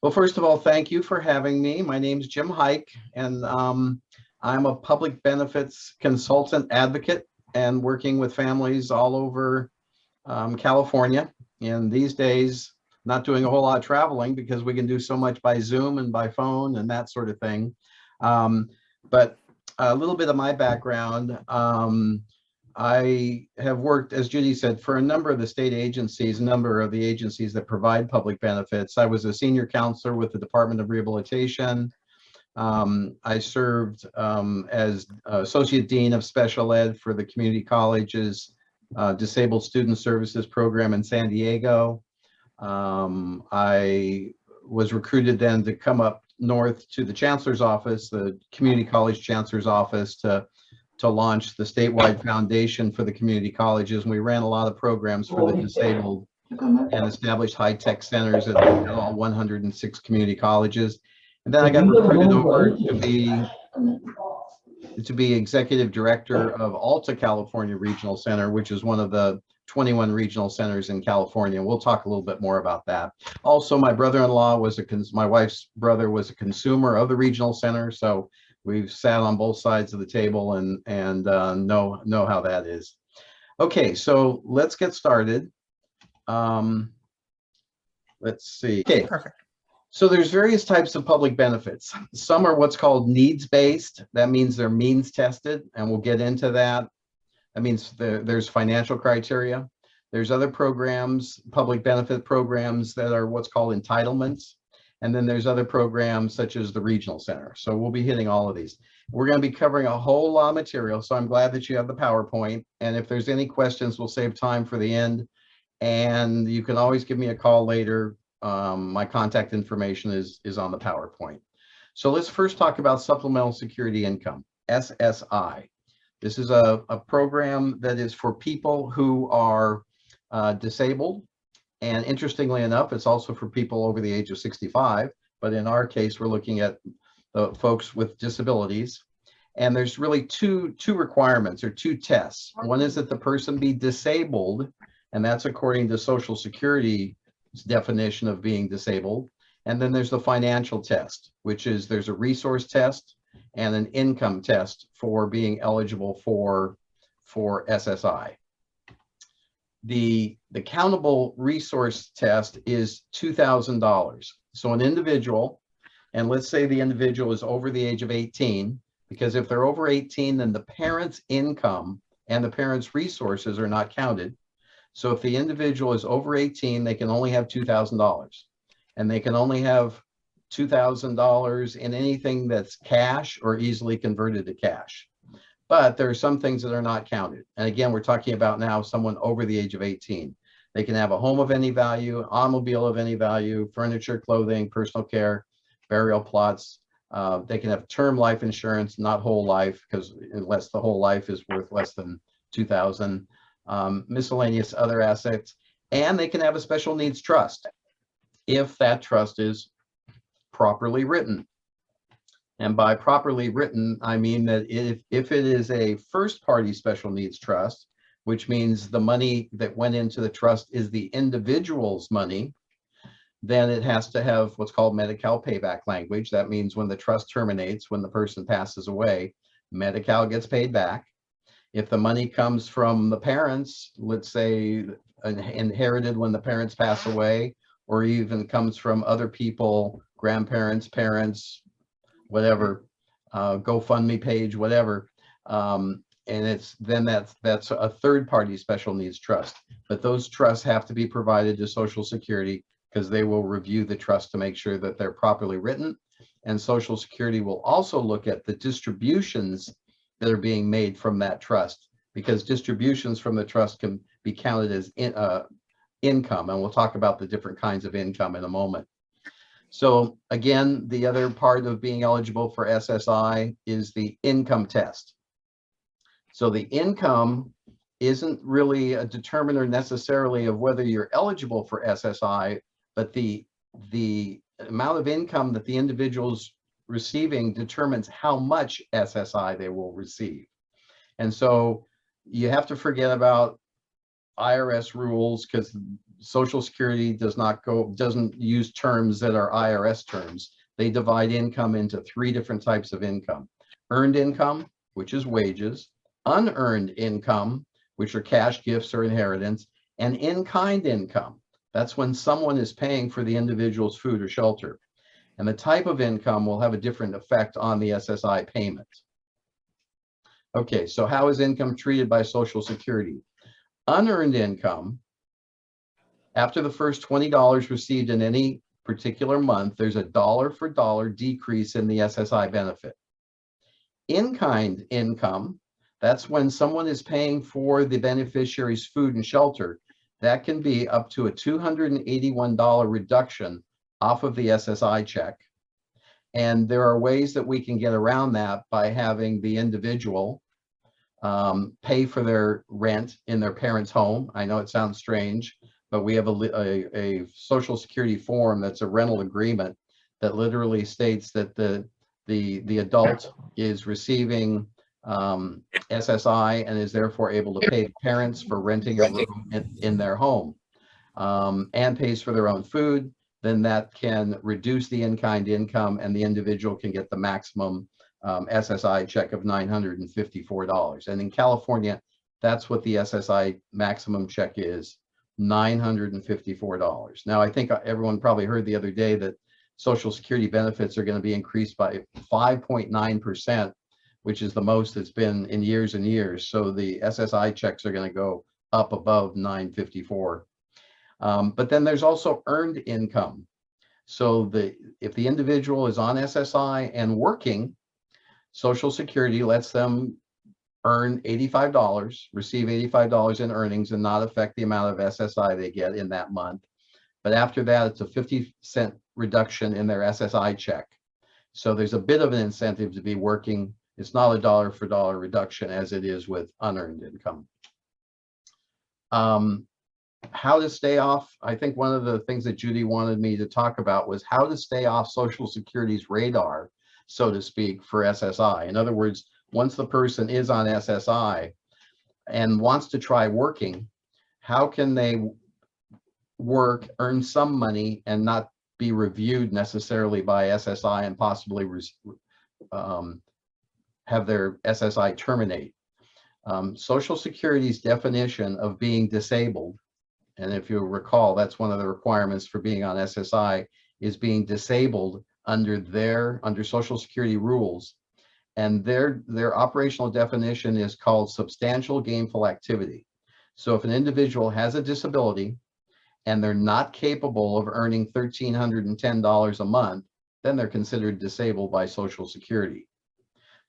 Well, first of all, thank you for having me. My name's Jim Huyck, and I'm a public benefits consultant advocate and working with families all over California. And these days, not doing a whole lot of traveling because we can do so much by Zoom and by phone and that sort of thing. But a little bit of my background. I have worked, as Judy said, for a number of the state agencies, a number of the agencies that provide public benefits. I was a senior counselor with the Department of Rehabilitation. I served as Associate Dean of Special Ed for the Community College's Disabled Student Services program in San Diego. I was recruited then to come up north to the Chancellor's office, the Community College Chancellor's office, to launch the statewide foundation for the community colleges. And we ran a lot of programs for the disabled and established high-tech centers at all 106 community colleges. And then I got recruited over to be executive director of Alta California Regional Center, which is one of the 21 regional centers in California. We'll talk a little bit more about that. Also, my brother-in-law was my wife's brother was a consumer of the regional center, so we've sat on both sides of the table and know how that is. Okay, so let's get started. Let's see. Okay, perfect. So there's various types of public benefits. Some are what's called needs-based. That means they're means tested, and we'll get into that. That means there's financial criteria. There's other programs, public benefit programs, that are what's called entitlements. And then there's other programs such as the Regional Center. So we'll be hitting all of these. We're going to be covering a whole lot of material. So I'm glad that you have the PowerPoint. And if there's any questions, we'll save time for the end. And you can always give me a call later. My contact information is on the PowerPoint. So let's first talk about Supplemental Security Income, SSI. This is a program that is for people who are disabled. And interestingly enough, it's also for people over the age of 65. But in our case, we're looking at the folks with disabilities. And there's really two requirements or two tests. One is that the person be disabled, and that's according to Social Security's definition of being disabled. And then there's the financial test, which is there's a resource test and an income test for being eligible for SSI. The countable resource test is $2,000. So an individual, and let's say the individual is over the age of 18, because if they're over 18, then the parent's income and the parent's resources are not counted. So if the individual is over 18, they can only have $2,000, and they can only have $2,000 in anything that's cash or easily converted to cash. But there are some things that are not counted. And again, we're talking about now someone over the age of 18. They can have a home of any value, automobile of any value, furniture, clothing, personal care, burial plots. They can have term life insurance, not whole life, because unless the whole life is worth less than $2,000, miscellaneous other assets. And they can have a special needs trust if that trust is properly written. And by properly written, I mean that if it is a first party special needs trust, which means the money that went into the trust is the individual's money, then it has to have what's called MediCal payback language. That means when the trust terminates, when the person passes away, MediCal gets paid back. If the money comes from the parents, let's say inherited when the parents pass away, or even comes from other people, grandparents, parents, whatever, GoFundMe page, whatever, and that's a third-party special needs trust. But those trusts have to be provided to Social Security because they will review the trust to make sure that they're properly written. And Social Security will also look at the distributions that are being made from that trust, because distributions from the trust can be counted as income. And we'll talk about the different kinds of income in a moment. So again, the other part of being eligible for SSI is the income test. So the income isn't really a determiner necessarily of whether you're eligible for SSI, but the amount of income that the individual's receiving determines how much SSI they will receive. And so you have to forget about IRS rules, because Social Security doesn't use terms that are IRS terms. They divide income into 3 different types of income: earned income, which is wages; unearned income, which are cash, gifts, or inheritance; and in-kind income. That's when someone is paying for the individual's food or shelter. And the type of income will have a different effect on the SSI payment. Okay, so how is income treated by Social Security? Unearned income, after the first $20 received in any particular month, there's a dollar-for-dollar decrease in the SSI benefit. In-kind income, that's when someone is paying for the beneficiary's food and shelter. That can be up to a $281 reduction off of the SSI check. And there are ways that we can get around that by having the individual pay for their rent in their parents' home. I know it sounds strange, but we have a Social Security form that's a rental agreement that literally states that the adult is receiving SSI and is therefore able to pay parents for renting a room in their home, and pays for their own food. Then that can reduce the in-kind income, and the individual can get the maximum SSI check of $954. And in California, that's what the SSI maximum check is, $954. Now, I think everyone probably heard the other day that Social Security benefits are going to be increased by 5.9%, which is the most it's been in years and years. So the SSI checks are going to go up above $954. But then there's also earned income. So if the individual is on SSI and working, Social Security lets them earn $85, receive $85 in earnings, and not affect the amount of SSI they get in that month. But after that, it's a 50-cent reduction in their SSI check. So there's a bit of an incentive to be working. It's not a dollar-for-dollar reduction as it is with unearned income. How to stay off, I think one of the things that Judy wanted me to talk about was how to stay off Social Security's radar, so to speak, for SSI. In other words, once the person is on SSI and wants to try working, how can they work, earn some money, and not be reviewed necessarily by SSI and possibly have their SSI terminate? Social Security's definition of being disabled, and if you recall, that's one of the requirements for being on SSI, is being disabled under Social Security rules. And their operational definition is called substantial gainful activity. So if an individual has a disability and they're not capable of earning $1,310 a month, then they're considered disabled by Social Security.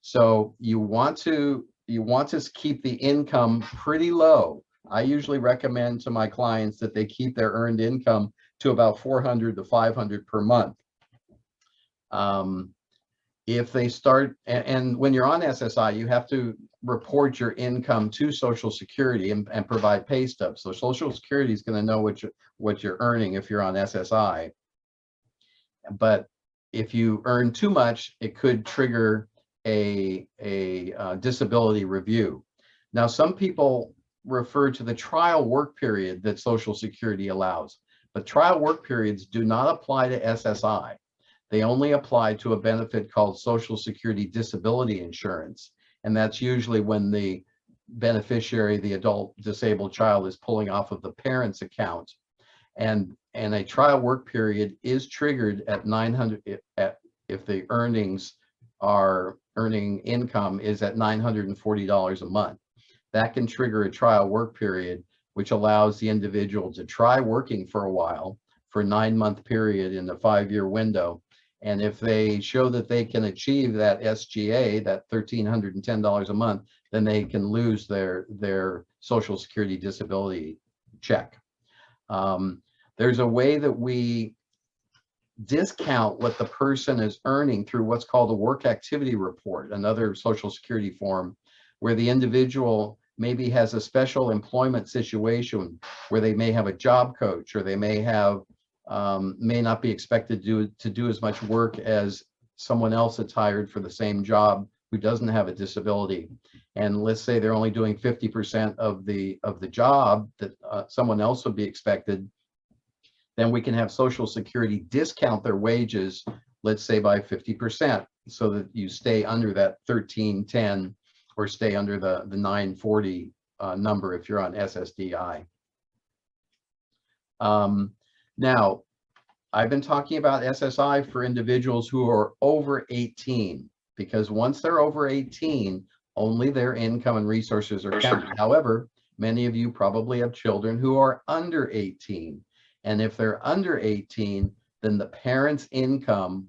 So you want to keep the income pretty low. I usually recommend to my clients that they keep their earned income to about $400 to $500 per month. If they start, and when you're on SSI, you have to report your income to Social Security and provide pay stubs. So Social Security is going to know what you're earning if you're on SSI. But if you earn too much, it could trigger a disability review. Now, some people refer to the trial work period that Social Security allows, but trial work periods do not apply to SSI. They only apply to a benefit called Social Security Disability Insurance, and that's usually when the beneficiary, the adult disabled child, is pulling off of the parent's account. And a trial work period is triggered at 900 if the earning income is at $940 a month. That can trigger a trial work period, which allows the individual to try working for a while, for a 9-month period in a 5-year window. And if they show that they can achieve that SGA, that $1,310 a month, then they can lose their Social Security disability check. There's a way that we discount what the person is earning through what's called a work activity report, another Social Security form, where the individual maybe has a special employment situation where they may have a job coach, or they may not be expected to do as much work as someone else that's hired for the same job who doesn't have a disability. And let's say they're only doing 50% of the job that someone else would be expected. then we can have Social Security discount their wages, let's say by 50%, so that you stay under that 1310 or stay under the 940 number if you're on SSDI. Now, I've been talking about SSI for individuals who are over 18, because once they're over 18, only their income and resources are counted. However, many of you probably have children who are under 18. And if they're under 18, then the parent's income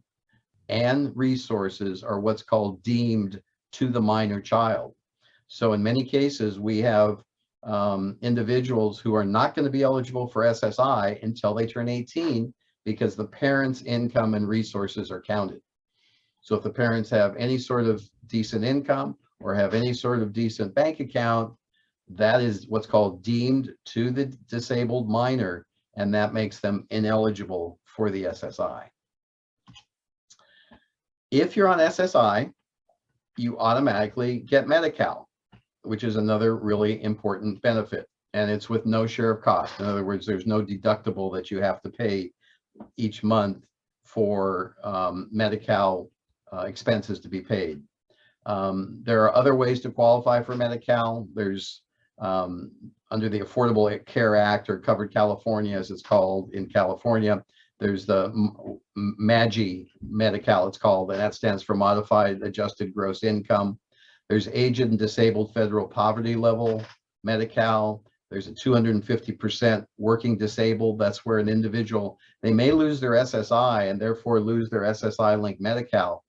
and resources are what's called deemed to the minor child. So in many cases, we have individuals who are not going to be eligible for SSI until they turn 18, because the parents' income and resources are counted. So if the parents have any sort of decent income or have any sort of decent bank account, that is what's called deemed to the disabled minor, and that makes them ineligible for the SSI. If you're on SSI, you automatically get MediCal, which is another really important benefit, and it's with no share of cost. In other words, there's no deductible that you have to pay each month for MediCal expenses to be paid. There are other ways to qualify for MediCal. There's under the Affordable Care Act, or Covered California as it's called in California, there's the MAGI MediCal, it's called, and that stands for Modified Adjusted Gross Income. There's Aged and Disabled Federal Poverty Level MediCal. There's a 250% working disabled. That's where an individual, they may lose their SSI and therefore lose their SSI-linked MediCal.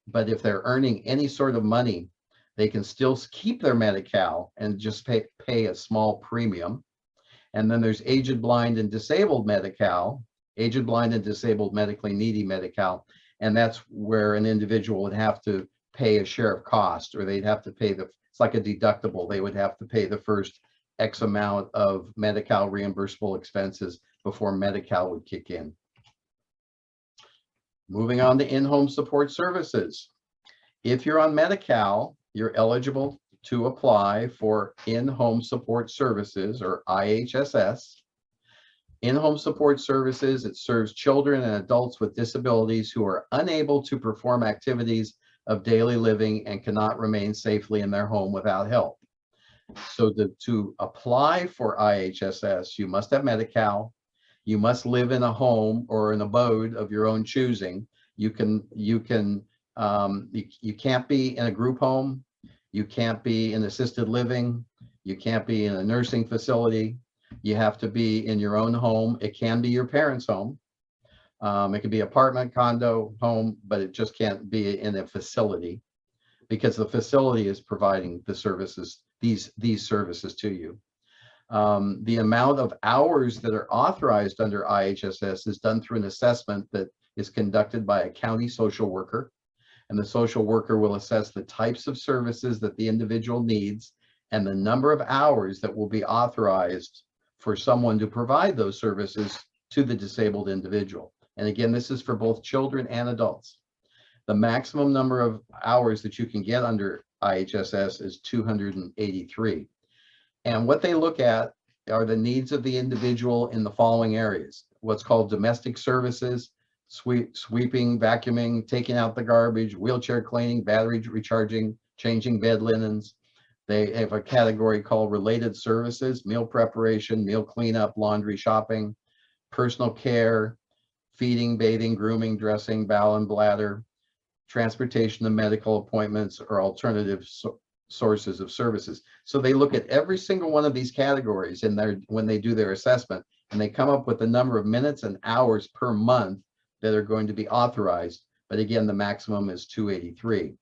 But if they're earning any sort of money, they can still keep their MediCal and just pay a small premium. And then there's Aged, Blind, and Disabled MediCal, Aged, Blind, and Disabled Medically Needy MediCal. And that's where an individual would have to pay a share of cost, or they'd have to pay it's like a deductible. They would have to pay the first X amount of MediCal reimbursable expenses before MediCal would kick in. Moving on to in-home support services. If you're on MediCal, you're eligible to apply for in-home support services, or IHSS. In-home support services, it serves children and adults with disabilities who are unable to perform activities of daily living and cannot remain safely in their home without help. So to apply for IHSS, you must have MediCal. You must live in a home or an abode of your own choosing. You can't be in a group home. You can't be in assisted living. You can't be in a nursing facility. You have to be in your own home. It can be your parents' home. It could be apartment, condo, home, but it just can't be in a facility, because the facility is providing the services, these services to you. The amount of hours that are authorized under IHSS is done through an assessment that is conducted by a county social worker, and the social worker will assess the types of services that the individual needs and the number of hours that will be authorized for someone to provide those services to the disabled individual. And again, this is for both children and adults. The maximum number of hours that you can get under IHSS is 283. And what they look at are the needs of the individual in the following areas: what's called domestic services, sweeping, vacuuming, taking out the garbage, wheelchair cleaning, battery recharging, changing bed linens. They have a category called related services: meal preparation, meal cleanup, laundry, shopping, personal care, feeding, bathing, grooming, dressing, bowel and bladder, transportation and medical appointments, or alternative sources of services. So they look at every single one of these categories when they do their assessment, and they come up with the number of minutes and hours per month that are going to be authorized. But again, the maximum is 283.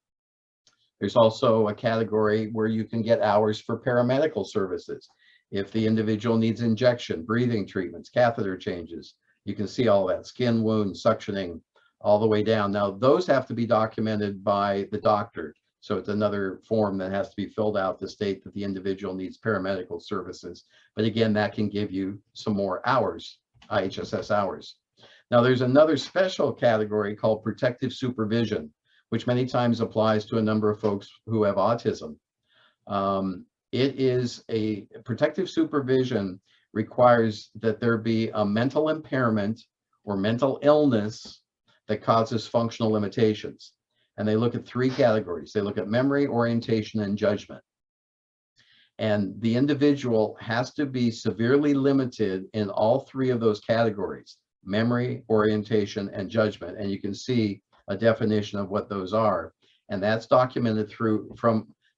There's also a category where you can get hours for paramedical services. If the individual needs injection, breathing treatments, catheter changes, you can see all that, skin wound, suctioning, all the way down. Now, those have to be documented by the doctor. So it's another form that has to be filled out to state that the individual needs paramedical services. But again, that can give you some more hours, IHSS hours. Now, there's another special category called protective supervision, which many times applies to a number of folks who have autism. It is a protective supervision requires that there be a mental impairment or mental illness that causes functional limitations. And they look at three categories. They look at memory, orientation, and judgment. And the individual has to be severely limited in all three of those categories: memory, orientation, and judgment. And you can see a definition of what those are. And that's documented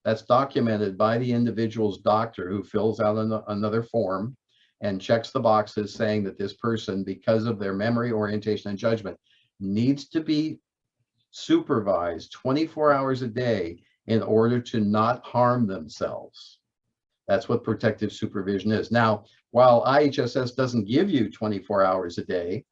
that's documented by the individual's doctor, who fills out another form and checks the boxes saying that this person, because of their memory, orientation, and judgment, needs to be supervised 24 hours a day in order to not harm themselves. That's what protective supervision is. Now, while IHSS doesn't give you 24 hours a day,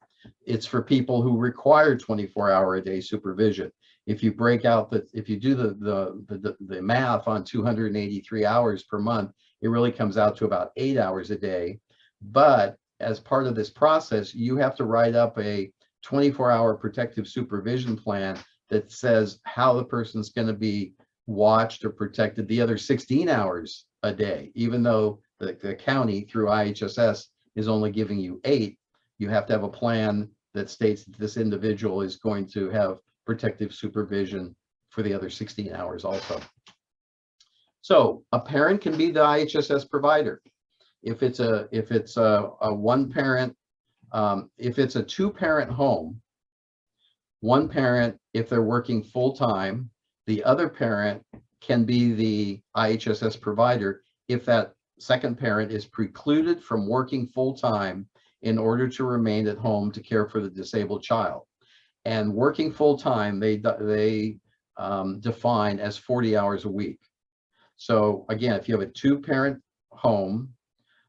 it's for people who require 24-hour-a-day supervision. If you break out if you do the math on 283 hours per month, it really comes out to about 8 hours a day. But as part of this process, you have to write up a 24-hour protective supervision plan that says how the person's going to be watched or protected the other 16 hours a day. Even though the county through IHSS is only giving you 8, you have to have a plan that states that this individual is going to have protective supervision for the other 16 hours also. So a parent can be the IHSS provider. If it's a one parent, if it's a 2-parent home, one parent, if they're working full-time, the other parent can be the IHSS provider if that second parent is precluded from working full-time in order to remain at home to care for the disabled child. And working full-time, they define as 40 hours a week. So again, if you have a 2-parent home,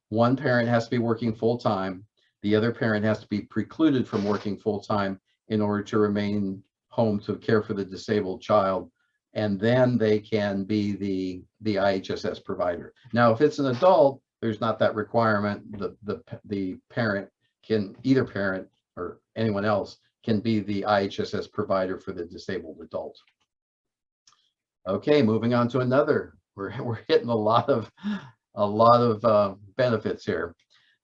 one parent has to be working full-time, the other parent has to be precluded from working full-time in order to remain home to care for the disabled child, and then they can be the IHSS provider. Now, if it's an adult, there's not that requirement. The parent can, either parent or anyone else can be the IHSS provider for the disabled adult. Okay, moving on to another. We're hitting a lot of benefits here.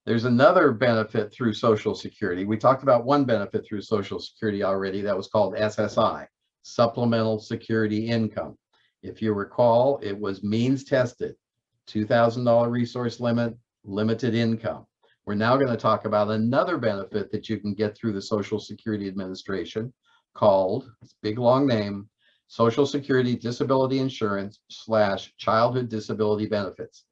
There's another benefit through Social Security. We talked about one benefit through Social Security already. That was called SSI, Supplemental Security Income. If you recall, it was means tested, $2,000 resource limit, limited income. We're now going to talk about another benefit that you can get through the Social Security Administration called, it's a big long name, Social Security Disability Insurance / Childhood Disability Benefits.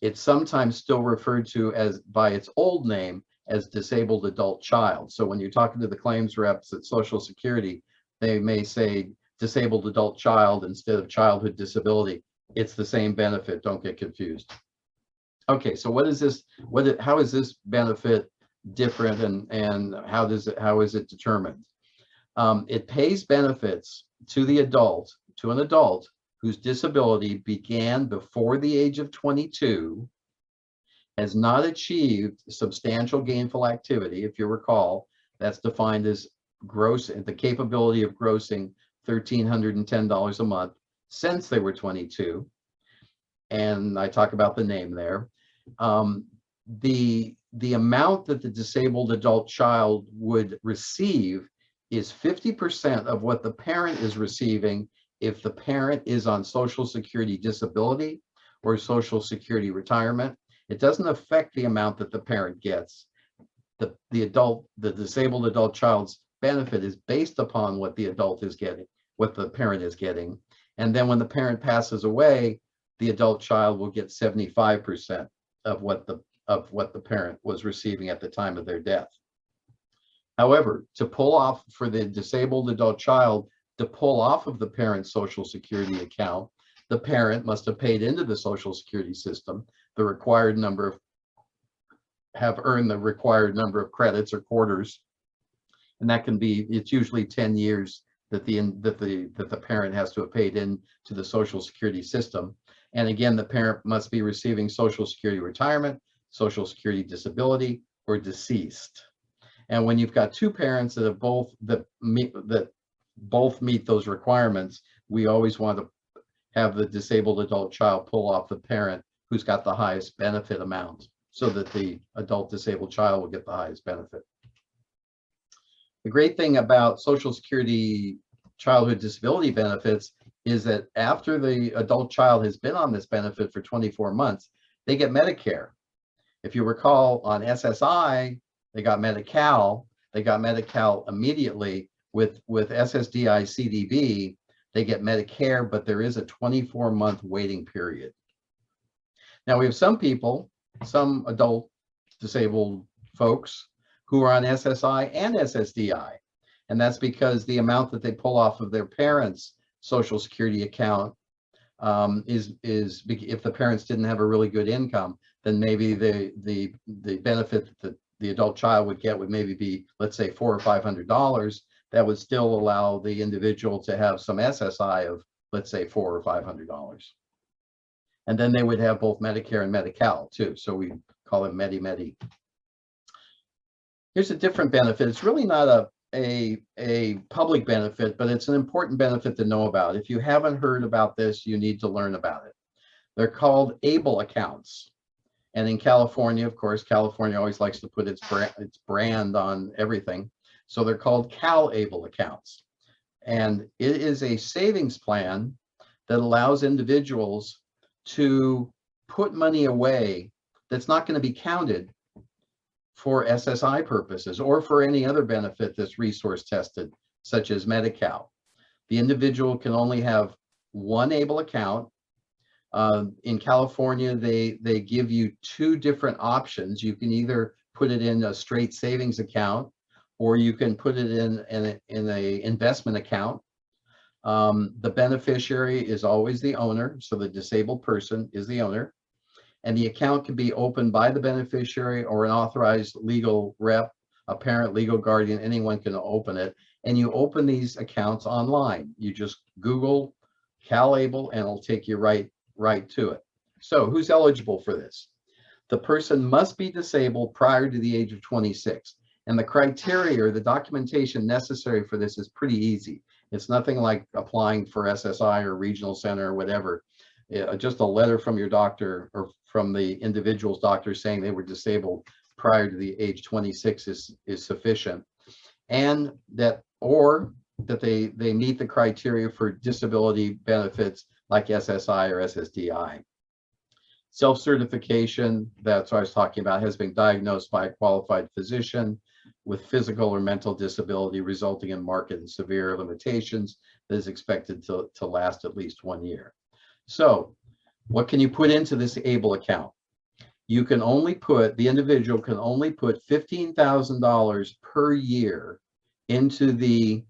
It's sometimes still referred to as by its old name as disabled adult child. So when you're talking to the claims reps at Social Security, they may say disabled adult child instead of childhood disability. It's the same benefit. Don't get confused. Okay, so what is this? How is this benefit different, and how is it determined? It pays benefits to an adult whose disability began before the age of 22, has not achieved substantial gainful activity. If you recall, that's defined as the capability of grossing $1,310 a month since they were 22. And I talk about the name there. The amount that the disabled adult child would receive is 50% of what the parent is receiving if the parent is on Social Security disability or Social Security retirement. It doesn't affect the amount that the parent gets. The disabled adult child's benefit is based upon what the adult is getting, what the parent is getting. And then when the parent passes away, the adult child will get 75% of what the parent was receiving at the time of their death. However, for the disabled adult child to pull off of the parent's Social Security account, the parent must have paid into the Social Security system have earned the required number of credits or quarters, and that can be, it's usually 10 years that the parent has to have paid in to the Social Security system. And again, the parent must be receiving Social Security retirement, Social Security disability, or deceased. And when you've got two parents that both meet those requirements, we always want to have the disabled adult child pull off the parent who's got the highest benefit amount, so that the adult disabled child will get the highest benefit. The great thing about Social Security childhood disability benefits is that after the adult child has been on this benefit for 24 months, they get MediCare. If you recall, on SSI, they got Medi-Cal. They got Medi-Cal immediately. With SSDI CDB, they get MediCare, but there is a 24-month waiting period. Now, we have some people, some adult disabled folks, who are on SSI and SSDI. And that's because the amount that they pull off of their parents' Social Security account is if the parents didn't have a really good income, then maybe the benefit that the adult child would get would maybe be, let's say, $400 or $500. That would still allow the individual to have some SSI of, let's say, $400 or $500. And then they would have both Medicare and Medi-Cal too. So we call it Medi-Medi. Here's a different benefit. It's really not a public benefit, but it's an important benefit to know about. If you haven't heard about this, you need to learn about it. They're called ABLE accounts. And in California, of course, California always likes to put its brand on everything. So they're called CalAble accounts. And it is a savings plan that allows individuals to put money away that's not going to be counted for SSI purposes or for any other benefit that's resource tested, such as Medi-Cal. The individual can only have one ABLE account. In California, they give you two different options. You can either put it in a straight savings account, or you can put it in an investment account. The beneficiary is always the owner, so the disabled person is the owner. And the account can be opened by the beneficiary or an authorized legal rep, a parent, legal guardian, anyone can open it. And you open these accounts online. You just Google CalAble and it'll take you right to it. So who's eligible for this? The person must be disabled prior to the age of 26. And the criteria or the documentation necessary for this is pretty easy. It's nothing like applying for SSI or regional center or whatever. Just a letter from your doctor or from the individual's doctor saying they were disabled prior to the age 26 is sufficient. And that they meet the criteria for disability benefits like SSI or SSDI. Self-certification, that's what I was talking about, has been diagnosed by a qualified physician with physical or mental disability resulting in marked and severe limitations that is expected to last at least 1 year. So what can you put into this ABLE account? You can only put, the individual can only put $15,000 per year into the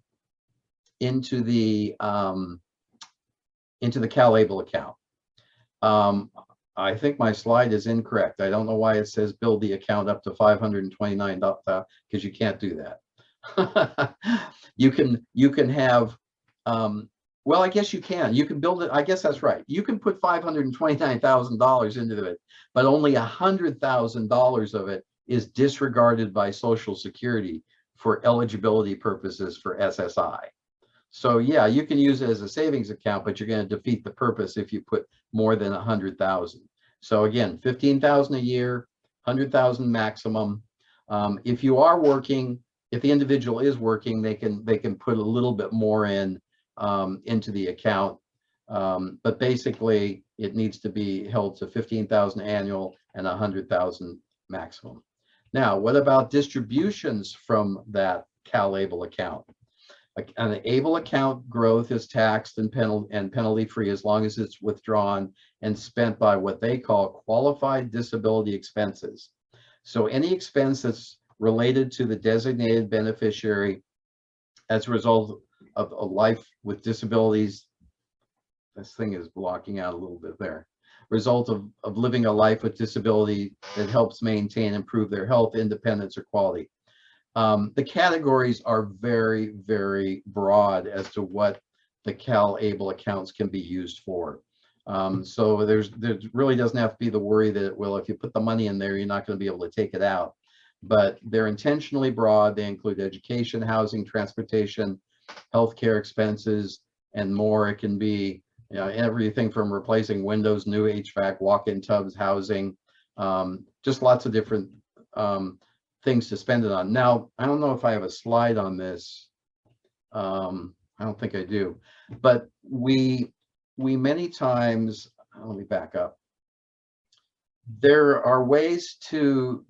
CalAble account. I think my slide is incorrect. I don't know why it says build the account up to $529, because you can't do that. You can have, well, I guess you can. You can build it. I guess that's right. You can put $529,000 into it, but only $100,000 of it is disregarded by Social Security for eligibility purposes for SSI. So yeah, you can use it as a savings account, but you're going to defeat the purpose if you put more than 100,000. So again, 15,000 a year, 100,000 maximum. If you are working, if the individual is working, they can put a little bit more in into the account. But basically, it needs to be held to 15,000 annual and 100,000 maximum. Now, what about distributions from that CalAble account? An ABLE account growth is taxed and penalty free as long as it's withdrawn and spent by what they call qualified disability expenses. So any expense that's related to the designated beneficiary as a result of a life with disabilities, this thing is blocking out a little bit there, result of living a life with disability that helps maintain and improve their health, independence, or quality. The categories are very, very broad as to what the CalAble accounts can be used for. So there really doesn't have to be the worry that, well, if you put the money in there, you're not going to be able to take it out. But they're intentionally broad. They include education, housing, transportation, healthcare expenses, and more. It can be everything from replacing windows, new HVAC, walk-in tubs, housing, just lots of different things to spend it on. Now, I don't know if I have a slide on this. I don't think I do, but we many times, let me back up. There are ways to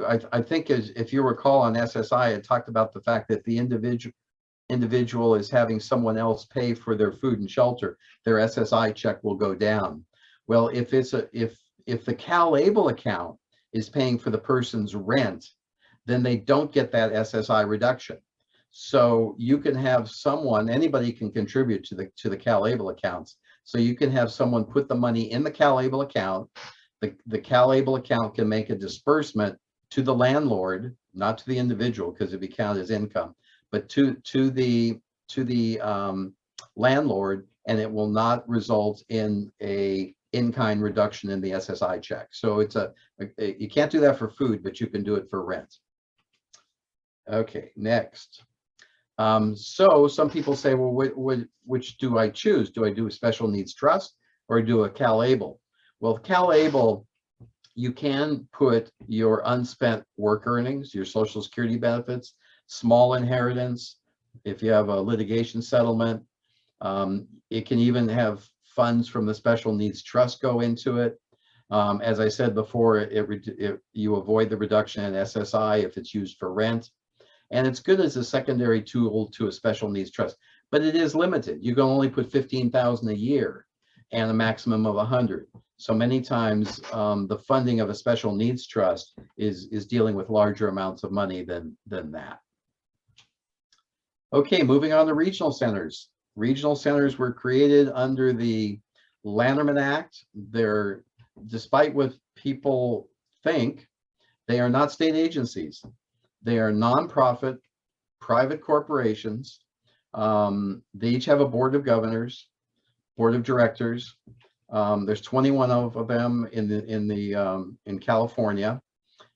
I think, as if you recall on SSI, it talked about the fact that the individual is having someone else pay for their food and shelter, their SSI check will go down. Well, if it's if the CalAble account is paying for the person's rent, then they don't get that SSI reduction. So you can have someone, anybody can contribute to the CalAble accounts. So you can have someone put the money in the CalAble account. The CalAble account can make a disbursement to the landlord, not to the individual, because it'd be counted as income, but to the landlord, and it will not result in a in-kind reduction in the SSI check. So it's you can't do that for food, but you can do it for rent. Okay, next. So some people say, well, which do I choose? Do I do a special needs trust or do a CalAble? Well, CalAble, you can put your unspent work earnings, your Social Security benefits, small inheritance, if you have a litigation settlement. It can even have funds from the special needs trust go into it. As I said before, you avoid the reduction in SSI if it's used for rent. And it's good as a secondary tool to a special needs trust, but it is limited. You can only put $15,000 a year and a maximum of 100. So many times the funding of a special needs trust is dealing with larger amounts of money than that. Okay, moving on to regional centers. Regional centers were created under the Lanterman Act. They're, despite what people think, they are not state agencies. They are nonprofit, private corporations. They each have a board of governors, board of directors. There's 21 of them in California,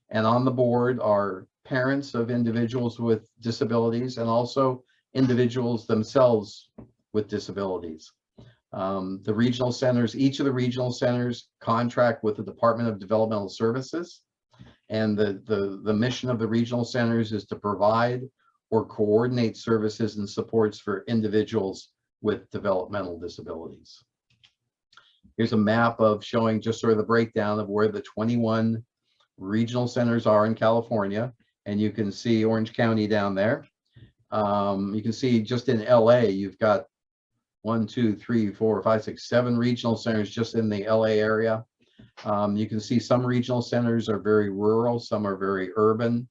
and on the board are parents of individuals with disabilities and also individuals themselves with disabilities. The regional centers, each of the regional centers contract with the Department of Developmental Services. And the mission of the regional centers is to provide or coordinate services and supports for individuals with developmental disabilities. Here's a map of showing just sort of the breakdown of where the 21 regional centers are in California. And you can see Orange County down there. You can see just in LA, you've got 1, 2, 3, 4, 5, 6, 7 regional centers just in the LA area. You can see some regional centers are very rural, some are very urban,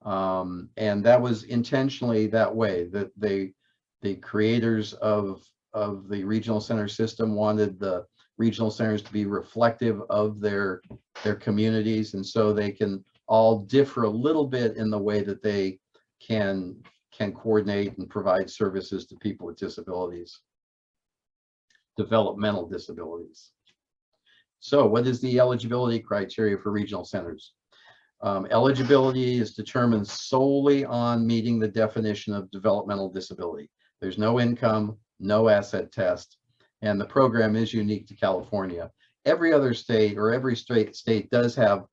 and that was intentionally that way. That the creators of the regional center system wanted the regional centers to be reflective of their communities, and so they can all differ a little bit in the way that they can coordinate and provide services to people with disabilities, developmental disabilities. So what is the eligibility criteria for regional centers? Eligibility is determined solely on meeting the definition of developmental disability. There's no income, no asset test, and the program is unique to California. Every other state or every state does have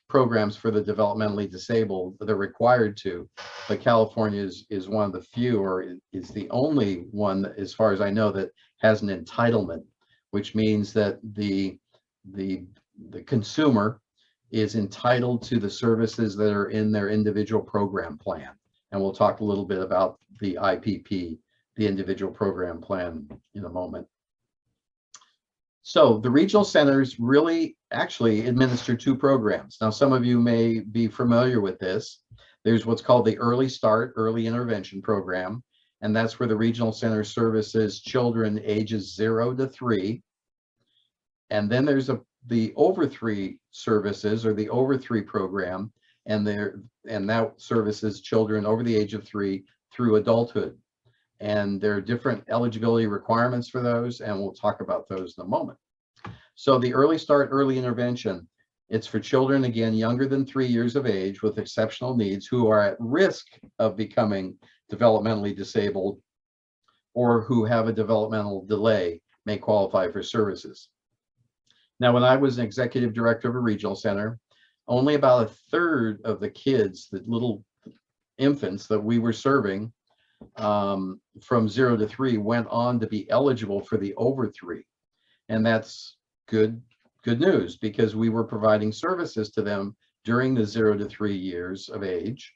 programs for the developmentally disabled. They're required to, but California is one of the few, or is the only one, as far as I know, that has an entitlement, which means that the consumer is entitled to the services that are in their individual program plan. And we'll talk a little bit about the IPP, the individual program plan, in a moment. So the regional centers really actually administer 2 programs. Now, some of you may be familiar with this. There's what's called the Early Start, Early Intervention program, and that's where the regional center services children ages 0 to 3. And then there's the Over 3 services, or the Over 3 program, and that services children over the age of 3 through adulthood. And there are different eligibility requirements for those, and we'll talk about those in a moment. So the Early Start, Early Intervention, it's for children, again, younger than 3 years of age with exceptional needs who are at risk of becoming developmentally disabled or who have a developmental delay may qualify for services. Now, when I was an executive director of a regional center, only about a third of the kids, the little infants that we were serving from 0 to 3, went on to be eligible for the over 3. And that's good news, because we were providing services to them during the 0 to 3 years of age.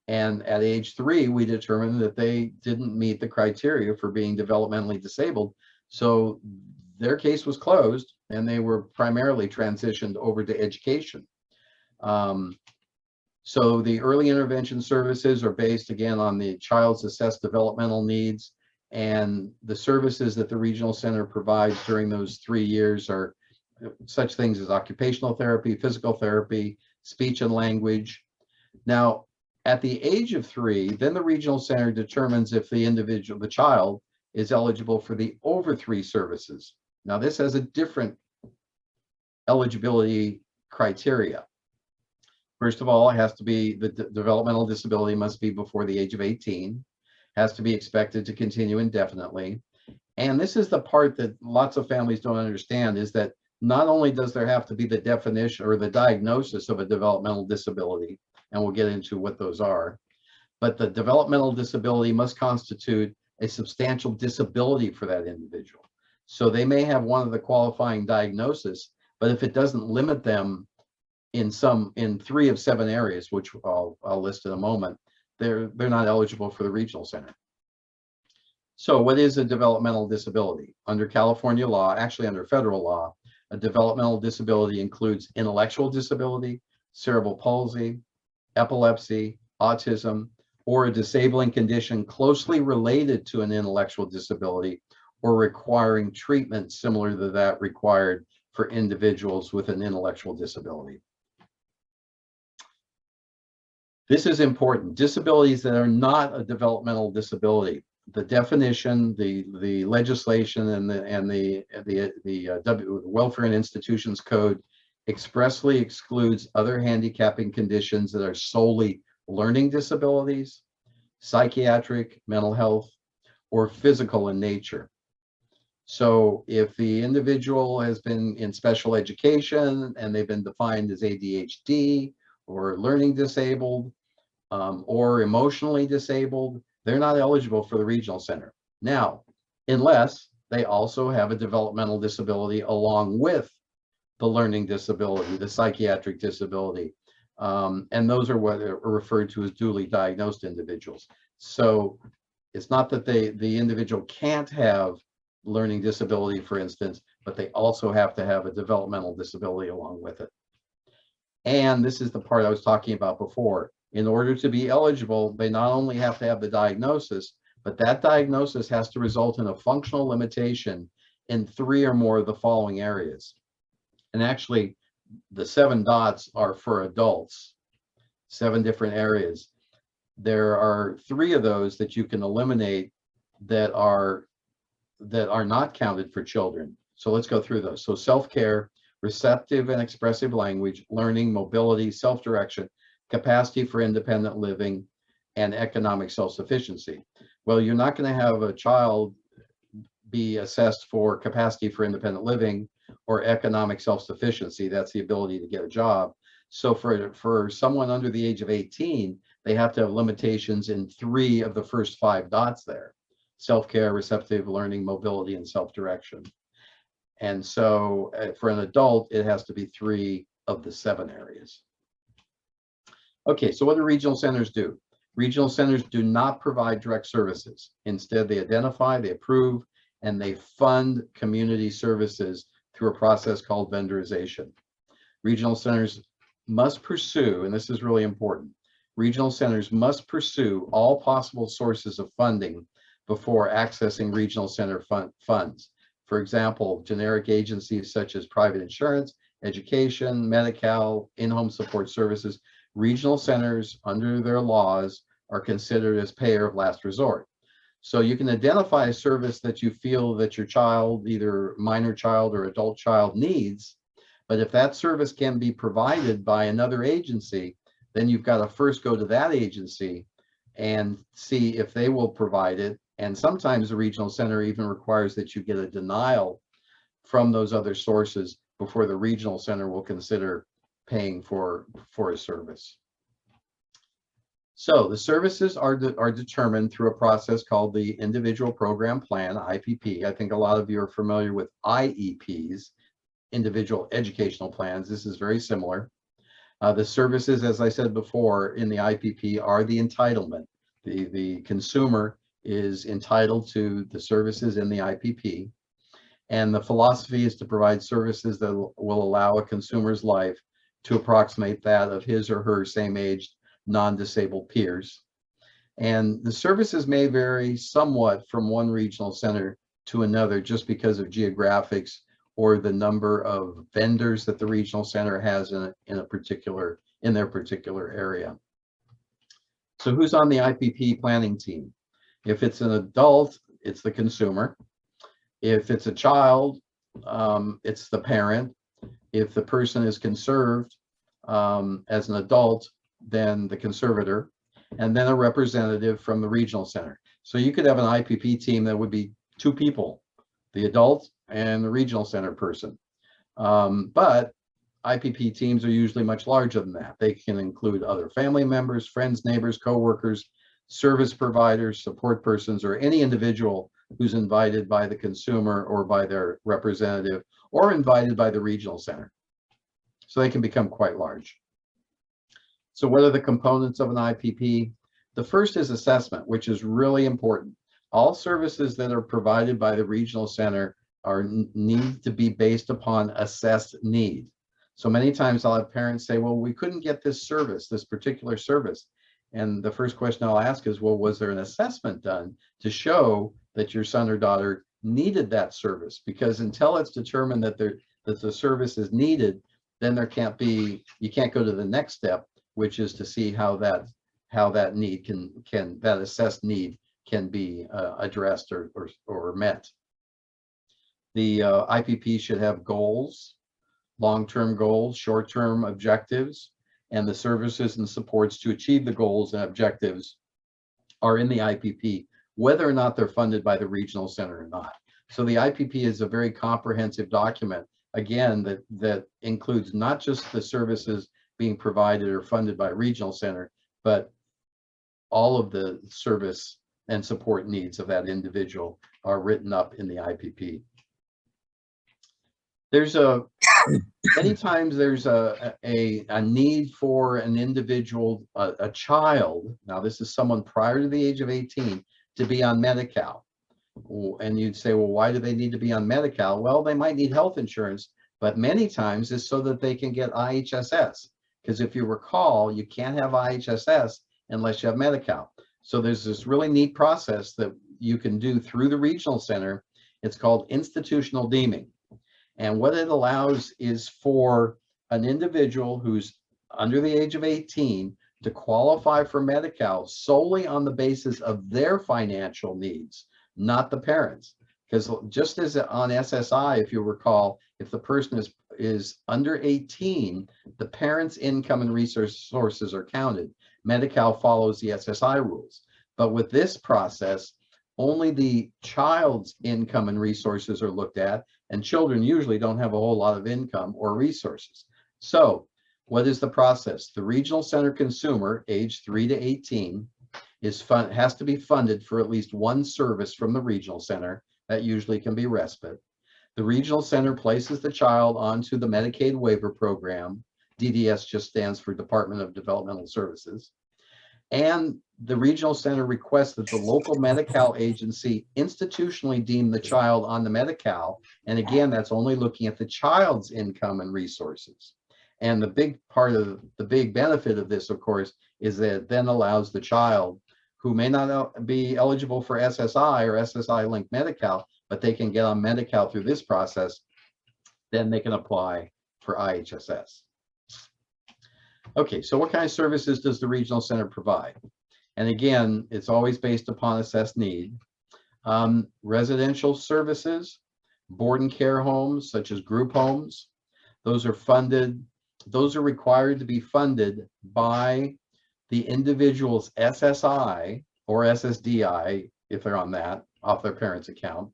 And at age 3, we determined that they didn't meet the criteria for being developmentally disabled. So their case was closed, and they were primarily transitioned over to education. So the early intervention services are based, again, on the child's assessed developmental needs, and the services that the regional center provides during those 3 years are such things as occupational therapy, physical therapy, speech and language. Now, at the age of 3, then the regional center determines if the child is eligible for the over 3 services. Now, this has a different eligibility criteria. First of all, it has to be, the developmental disability must be before the age of 18, has to be expected to continue indefinitely. And this is the part that lots of families don't understand, is that not only does there have to be the definition or the diagnosis of a developmental disability, and we'll get into what those are, but the developmental disability must constitute a substantial disability for that individual. So they may have one of the qualifying diagnoses, but if it doesn't limit them in 3 of 7 areas, which I'll list in a moment, they're not eligible for the regional center. So what is a developmental disability? Under California law, actually under federal law, a developmental disability includes intellectual disability, cerebral palsy, epilepsy, autism, or a disabling condition closely related to an intellectual disability or requiring treatment similar to that required for individuals with an intellectual disability. This is important. Disabilities that are not a developmental disability. The definition, the legislation, and the Welfare and Institutions Code expressly excludes other handicapping conditions that are solely learning disabilities, psychiatric, mental health, or physical in nature. So if the individual has been in special education and they've been defined as ADHD or learning disabled or emotionally disabled, they're not eligible for the regional center. Now, unless they also have a developmental disability along with the learning disability, the psychiatric disability, and those are what are referred to as duly diagnosed individuals. So it's not that the individual can't have learning disability, for instance, but they also have to have a developmental disability along with it. And this is the part I was talking about before. In order to be eligible, they not only have to have the diagnosis, but that diagnosis has to result in a functional limitation in 3 or more of the following areas. And actually, the 7 dots are for adults, 7 different areas. There are 3 of those that you can eliminate that are not counted for children. So let's go through those. So self-care, receptive and expressive language, learning, mobility, self-direction, capacity for independent living, and economic self-sufficiency. Well, you're not going to have a child be assessed for capacity for independent living or economic self-sufficiency. That's the ability to get a job. So for someone under the age of 18, they have to have limitations in 3 of the first 5 dots there: self-care, receptive, learning, mobility, and self-direction. And so for an adult, it has to be 3 of the 7 areas. Okay, so what do regional centers do? Regional centers do not provide direct services. Instead, they identify, they approve, and they fund community services through a process called vendorization. Regional centers must pursue, and this is really important, regional centers must pursue all possible sources of funding before accessing regional center funds. For example, generic agencies such as private insurance, education, MediCare, in-home support services. Regional centers, under their laws, are considered as payer of last resort. So you can identify a service that you feel that your child, either minor child or adult child, needs, but if that service can be provided by another agency, then you've got to first go to that agency and see if they will provide it, And sometimes the regional center even requires that you get a denial from those other sources before the regional center will consider paying for a service. So the services are determined through a process called the Individual Program Plan, IPP. I think a lot of you are familiar with IEPs, Individual Educational Plans. This is very similar. The services, as I said before, in the IPP are the entitlement. The consumer is entitled to the services in the IPP. And the philosophy is to provide services that will allow a consumer's life to approximate that of his or her same-aged non-disabled peers. And the services may vary somewhat from one regional center to another just because of geographics or the number of vendors that the regional center has in their particular area. So who's on the IPP planning team? If it's an adult, it's the consumer. If it's a child, it's the parent. If the person is conserved as an adult, then the conservator, and then a representative from the regional center. So you could have an IPP team that would be 2 people, the adult and the regional center person. But IPP teams are usually much larger than that. They can include other family members, friends, neighbors, co-workers, service providers, support persons, or any individual who's invited by the consumer or by their representative or invited by the regional center. So they can become quite large. So what are the components of an IPP? The first is assessment, which is really important. All services that are provided by the regional center need to be based upon assessed need. So many times I'll have parents say, well, we couldn't get this service, this particular service. And the first question I'll ask is, well, was there an assessment done to show that your son or daughter needed that service? Because until it's determined that the service is needed, then you can't go to the next step, which is to see how that need that assessed need can be addressed or met. The IPP should have goals, long-term goals, short-term objectives, and the services and supports to achieve the goals and objectives are in the IPP, whether or not they're funded by the regional center or not. So the IPP is a very comprehensive document, again, that includes not just the services being provided or funded by regional center, but all of the service and support needs of that individual are written up in the IPP. Many times there's a need for an individual, a child, now this is someone prior to the age of 18, to be on MediCal. And you'd say, well, why do they need to be on MediCal? Well, they might need health insurance, but many times it's so that they can get IHSS. Because if you recall, you can't have IHSS unless you have MediCal. So there's this really neat process that you can do through the regional center. It's called institutional deeming. And what it allows is for an individual who's under the age of 18 to qualify for MediCal solely on the basis of their financial needs, not the parents. Because just as on SSI, if you recall, if the person is under 18, the parent's income and resources are counted. MediCal follows the SSI rules. But with this process, only the child's income and resources are looked at, and children usually don't have a whole lot of income or resources. So what is the process? The regional center consumer, age 3 to 18, has to be funded for at least one service from the regional center. That usually can be respite. The regional center places the child onto the Medicaid waiver program. DDS just stands for Department of Developmental Services. And the regional center requests that the local MediCal agency institutionally deem the child on the MediCal. And again, that's only looking at the child's income and resources. And the big benefit of this, of course, is that it then allows the child who may not be eligible for SSI or SSI linked MediCal, but they can get on MediCal through this process, then they can apply for IHSS. Okay, so what kind of services does the regional center provide? And again, it's always based upon assessed need. Residential services, board and care homes, such as group homes, those are required to be funded by the individual's SSI or SSDI if they're on that, off their parents' account.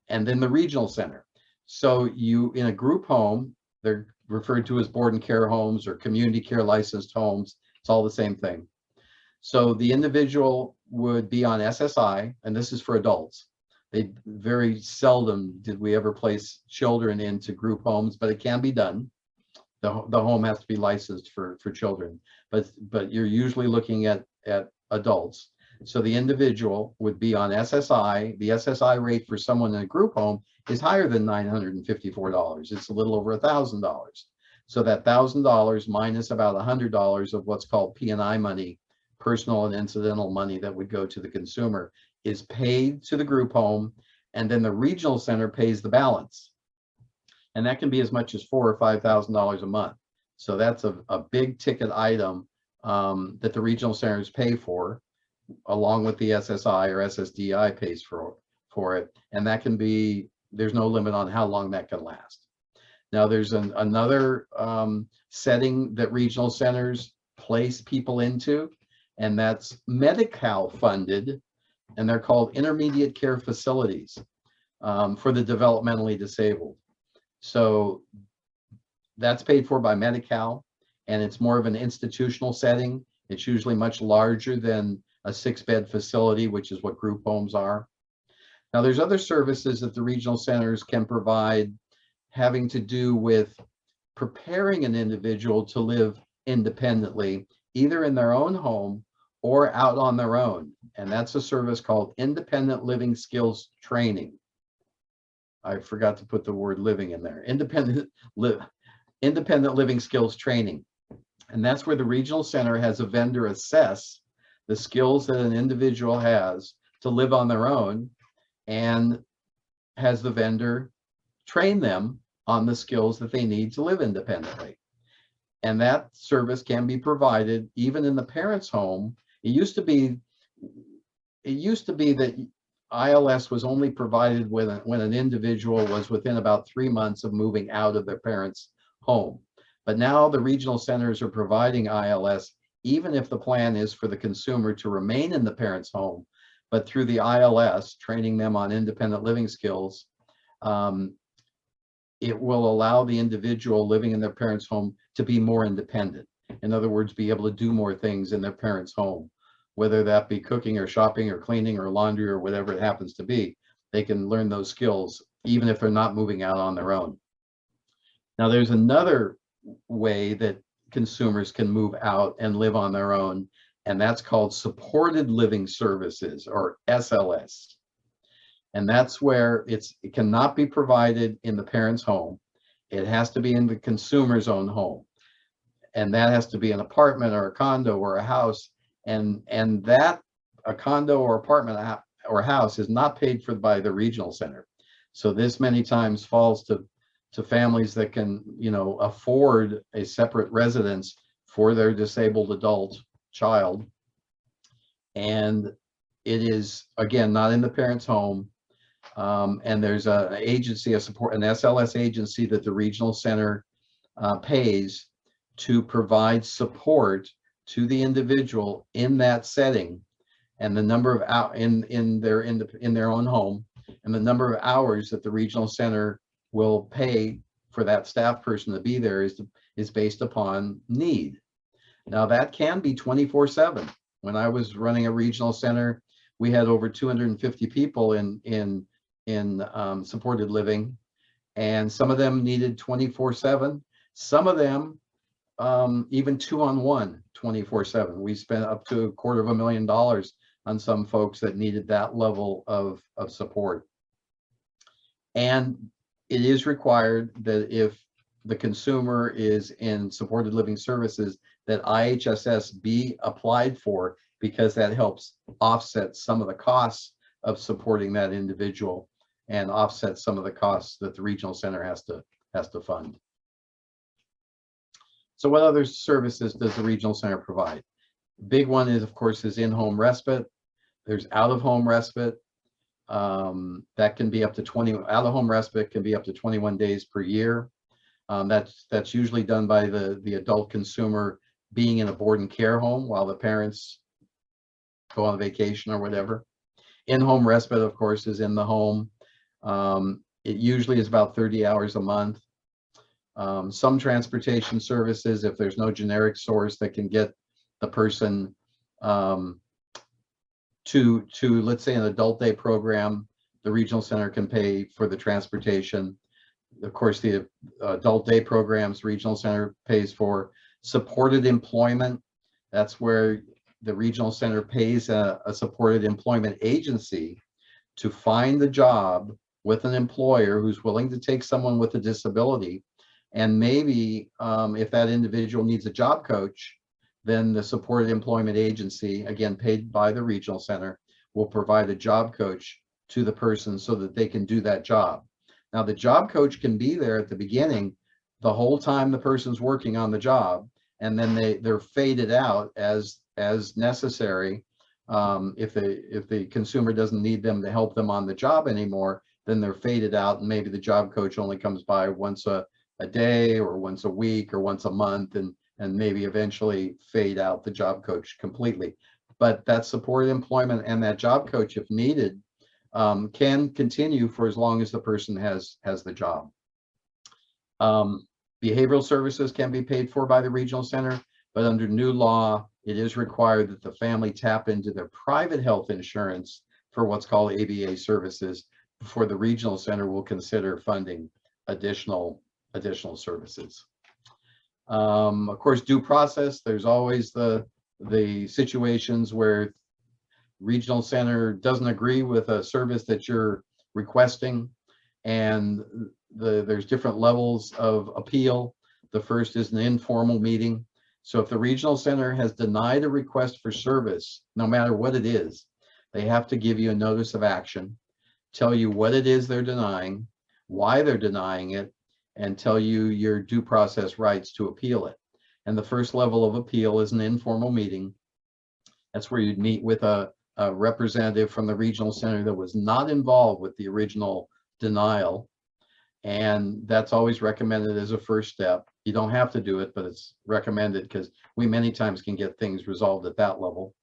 And then the regional center. So you, in a group home, they're referred to as board and care homes or community care licensed homes. It's all the same thing. So the individual would be on SSI, and this is for adults. They very seldom did we ever place children into group homes, but it can be done. The home has to be licensed for children, but you're usually looking at adults. So the individual would be on SSI. The SSI rate for someone in a group home is higher than $954. It's a little over $1,000. So that $1,000 minus about $100 of what's called P&I money, personal and incidental money that would go to the consumer, is paid to the group home, and then the regional center pays the balance. And that can be as much as $4,000 or $5,000 a month. So that's a big ticket item that the regional centers pay for, along with the SSI or SSDI pays for it. And that can be, there's no limit on how long that can last. Now there's another setting that regional centers place people into, and that's MediCal funded, and they're called intermediate care facilities for the developmentally disabled. So that's paid for by MediCal, and it's more of an institutional setting. It's usually much larger than a 6-bed facility, which is what group homes are. Now there's other services that the regional centers can provide having to do with preparing an individual to live independently, either in their own home or out on their own. And that's a service called Independent Living Skills Training. I forgot to put the word living in there. Independent Living Skills Training. And that's where the regional center has a vendor assess the skills that an individual has to live on their own, and has the vendor train them on the skills that they need to live independently. And that service can be provided even in the parent's home. It used to be that ILS was only provided when an individual was within about 3 months of moving out of their parents' home. But now the regional centers are providing ILS even if the plan is for the consumer to remain in the parent's home, but through the ILS, training them on independent living skills, it will allow the individual living in their parents' home to be more independent. In other words, be able to do more things in their parents' home, whether that be cooking or shopping or cleaning or laundry or whatever it happens to be. They can learn those skills even if they're not moving out on their own. Now, there's another way that consumers can move out and live on their own, and that's called supported living services, or SLS. And that's where it cannot be provided in the parent's home. It has to be in the consumer's own home. And that has to be an apartment or a condo or a house. And that a condo or apartment or house is not paid for by the regional center. So this many times falls to families that can, afford a separate residence for their disabled adult child. And it is, again, not in the parent's home. And there's an agency, an SLS agency that the regional center pays to provide support to the individual in that setting, and the number of in their own home, and the number of hours that the regional center will pay for that staff person to be there is based upon need. Now that can be 24/7. When I was running a regional center, we had over 250 people in supported living, and some of them needed 24/7. Some of them even 2-on-1 24/7. We spent up to $250,000 on some folks that needed that level of support. And it is required that if the consumer is in supported living services, that IHSS be applied for, because that helps offset some of the costs of supporting that individual and offset some of the costs that the regional center has to fund. So what other services does the regional center provide? Big one is, of course, is in-home respite. There's out-of-home respite. That can be up to out-of-home respite can be up to 21 days per year. That's usually done by the adult consumer being in a board and care home while the parents go on vacation or whatever. In-home respite, of course, is in the home. It usually is about 30 hours a month. Some transportation services, if there's no generic source that can get the person to let's say an adult day program, the regional center can pay for the transportation. Of course, the adult day programs, regional center pays for. Supported employment, that's where the regional center pays a supported employment agency to find the job with an employer who's willing to take someone with a disability. And maybe if that individual needs a job coach, then the supported employment agency, again paid by the regional center, will provide a job coach to the person so that they can do that job. Now, the job coach can be there at the beginning the whole time the person's working on the job, and then they're faded out as necessary. If the consumer doesn't need them to help them on the job anymore, then they're faded out, and maybe the job coach only comes by once a day or once a week or once a month, and maybe eventually fade out the job coach completely. But that supported employment and that job coach, if needed, can continue for as long as the person has the job. Behavioral services can be paid for by the regional center, but under new law, it is required that the family tap into their private health insurance for what's called ABA services before the regional center will consider funding additional services. Of course, due process, there's always the situations where regional center doesn't agree with a service that you're requesting, and there's different levels of appeal. The first is an informal meeting. So if the regional center has denied a request for service, no matter what it is, they have to give you a notice of action, tell you what it is they're denying, why they're denying it, and tell you your due process rights to appeal it. And the first level of appeal is an informal meeting. That's where you'd meet with a representative from the regional center that was not involved with the original denial. And that's always recommended as a first step. You don't have to do it, but it's recommended because we many times can get things resolved at that level.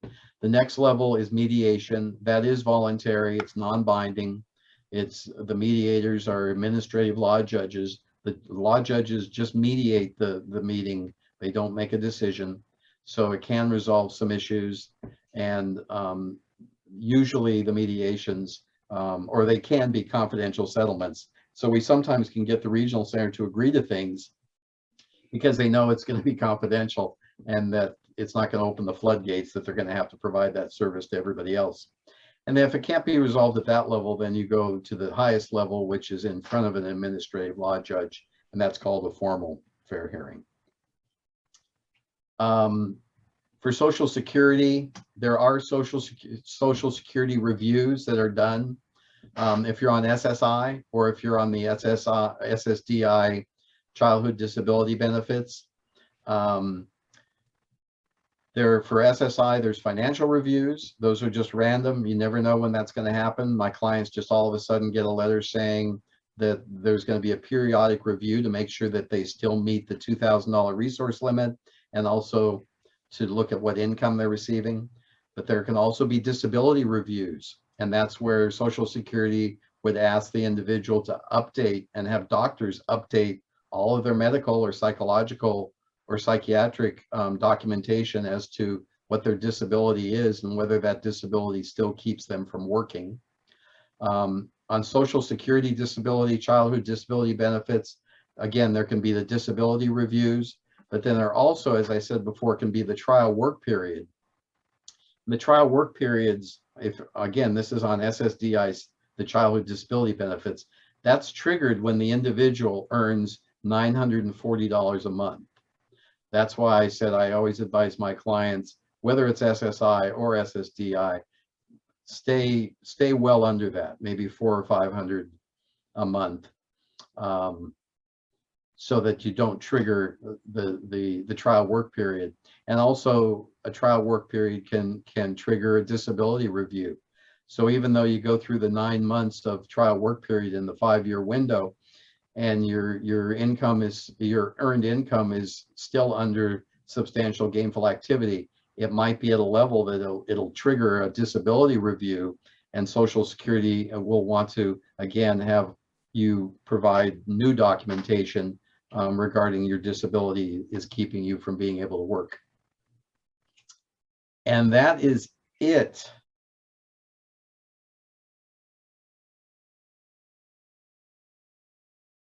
The next level is mediation. That is voluntary. It's non-binding. The mediators are administrative law judges. The law judges just mediate the meeting. They don't make a decision. So it can resolve some issues. And usually the mediations, or they can be confidential settlements. So we sometimes can get the regional center to agree to things because they know it's going to be confidential and that it's not going to open the floodgates that they're going to have to provide that service to everybody else. And then if it can't be resolved at that level, then you go to the highest level, which is in front of an administrative law judge, and that's called a formal fair hearing. For Social Security, there are Social Security reviews that are done. If you're on SSI or if you're on the SSDI childhood disability benefits. For SSI, there's financial reviews. Those are just random. You never know when that's going to happen. My clients just all of a sudden get a letter saying that there's going to be a periodic review to make sure that they still meet the $2,000 resource limit, and also to look at what income they're receiving. But there can also be disability reviews, and that's where Social Security would ask the individual to update and have doctors update all of their medical or psychological or psychiatric documentation as to what their disability is and whether that disability still keeps them from working. On Social Security disability, childhood disability benefits, again, there can be the disability reviews, but then there also, as I said before, can be the trial work period. The trial work periods, if again, this is on SSDI's, the childhood disability benefits, that's triggered when the individual earns $940 a month. That's why I said I always advise my clients, whether it's SSI or SSDI, stay well under that, maybe $400 or $500 a month, so that you don't trigger the trial work period. And also a trial work period can trigger a disability review. So even though you go through the 9 months of trial work period in the 5-year window, and your income is, your earned income is still under substantial gainful activity, it might be at a level that it'll trigger a disability review, and Social Security will want to, again, have you provide new documentation regarding your disability is keeping you from being able to work. And that is it